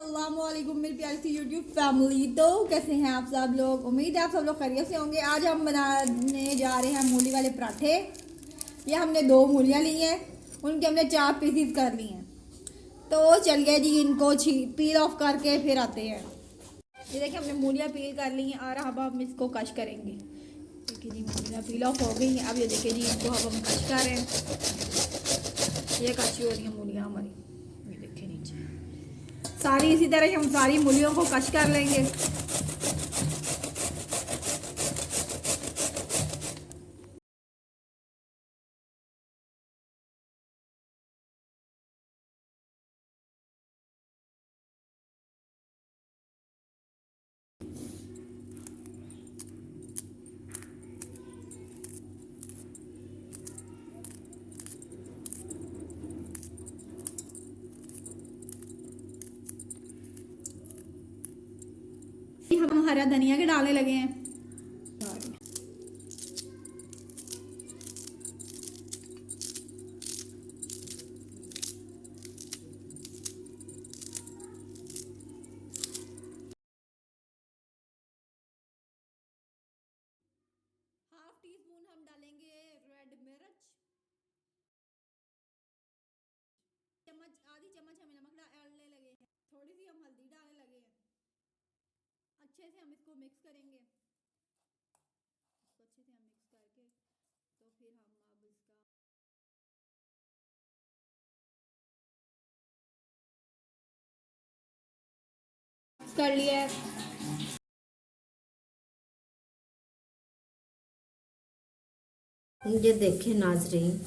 अस्सलामुअलैकुम मेरी प्यारी सी यूट्यूब फैमिली। तो कैसे हैं आप सब लोग? उम्मीद है आप सब लोग खैरियत से होंगे। आज हम बनाने जा रहे हैं मूली वाले पराठे। ये हमने 2 मूलियाँ ली हैं, उनके हमने 4 पीसीस कर लिए हैं। तो चलिए जी, इनको पील ऑफ करके फिर आते हैं। ये देखिए हमने मूलियाँ पील कर ली हैं और अब हम इसको कश करेंगे। देखिए जी, मूलियाँ पील ऑफ हो गई हैं। अब ये देखिए जी, इनको अब हम कश कर रहे हैं। ये कच्ची हो रही है मूलियाँ हमारी, ये देखिए नीचे सारी। इसी तरह हम सारी मूलियों को कश कर लेंगे। हम हरा धनिया के डालने लगे हैं। हाफ टी स्पून हम डालेंगे रेड मिर्च। चम्मच, आधी चम्मच हमें नमक डालने लगे हैं। थोड़ी सी हम हल्दी डालने लगे हैं। अच्छे से हम इसको मिक्स करेंगे। इसको अच्छे से हम मिक्स करके तो फिर हम अब इसका कर लिया है। ये देखिए नाजरीन,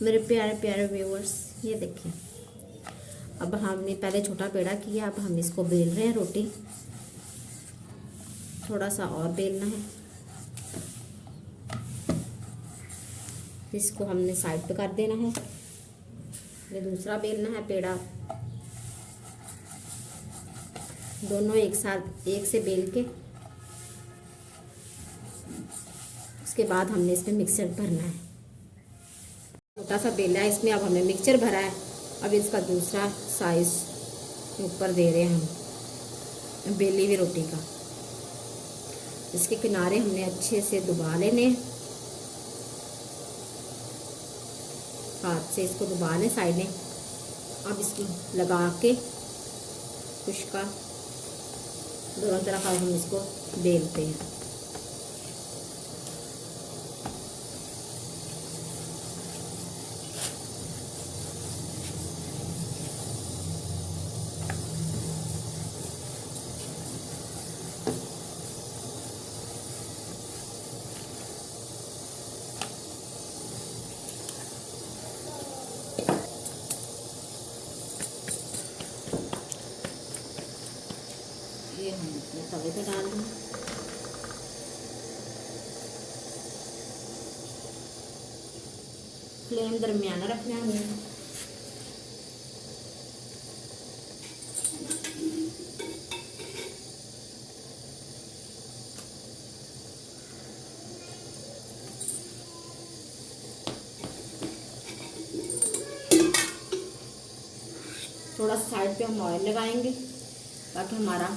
मेरे प्यारे प्यारे व्यूअर्स, ये देखिए अब हमने पहले छोटा पेड़ा किया, अब हम इसको बेल रहे हैं रोटी। थोड़ा सा और बेलना है, इसको हमने साइड पे कर देना है। ये दूसरा बेलना है पेड़ा। दोनों एक साथ एक से बेल के उसके बाद हमने इसमें मिक्सचर भरना है। छोटा सा बेला है, इसमें अब हमने मिक्सचर भरा है। अब इसका दूसरा साइज ऊपर दे रहे हैं हम बेली हुई रोटी का। इसके किनारे हमने अच्छे से दबा लेने, हाथ से इसको दबा लें साइड में। अब इसको लगा के खुशका दोनों तरफ अब हम इसको बेलते हैं। ये हम अपने तवे पे डाल दें। फ्लेम दरमियाना रखना है। थोड़ा साइड पे हम ऑयल लगाएंगे ताकि हमारा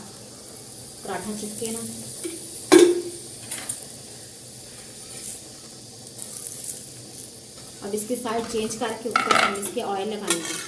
पराठा चिपके ना। अब इसकी साइड चेंज करके ऊपर हम इसके ऑयल लगाएंगे।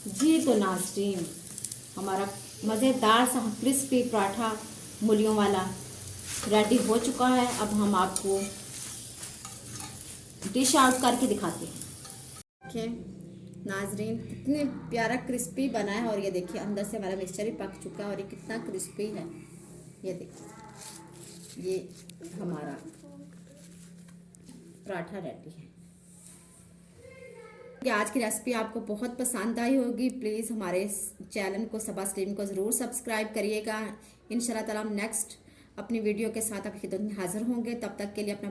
जी तो नाज़रीन, हमारा मज़ेदार सा क्रिस्पी पराठा मूलियों वाला रेडी हो चुका है। अब हम आपको डिश आउट करके दिखाते हैं। देखिए नाज़रीन, कितने प्यारा क्रिस्पी बना है। और ये देखिए अंदर से हमारा मिक्सचर भी पक चुका है और ये कितना क्रिस्पी है। ये देखिए, ये हमारा पराठा रेडी है। कि आज की रेसिपी आपको बहुत पसंद आई होगी। प्लीज़ हमारे चैनल को सबा स्लिम को ज़रूर सब्सक्राइब करिएगा। इंशाल्लाह ताला हम नेक्स्ट अपनी वीडियो के साथ आपकी खिदमत में हाजिर होंगे। तब तक के लिए अपना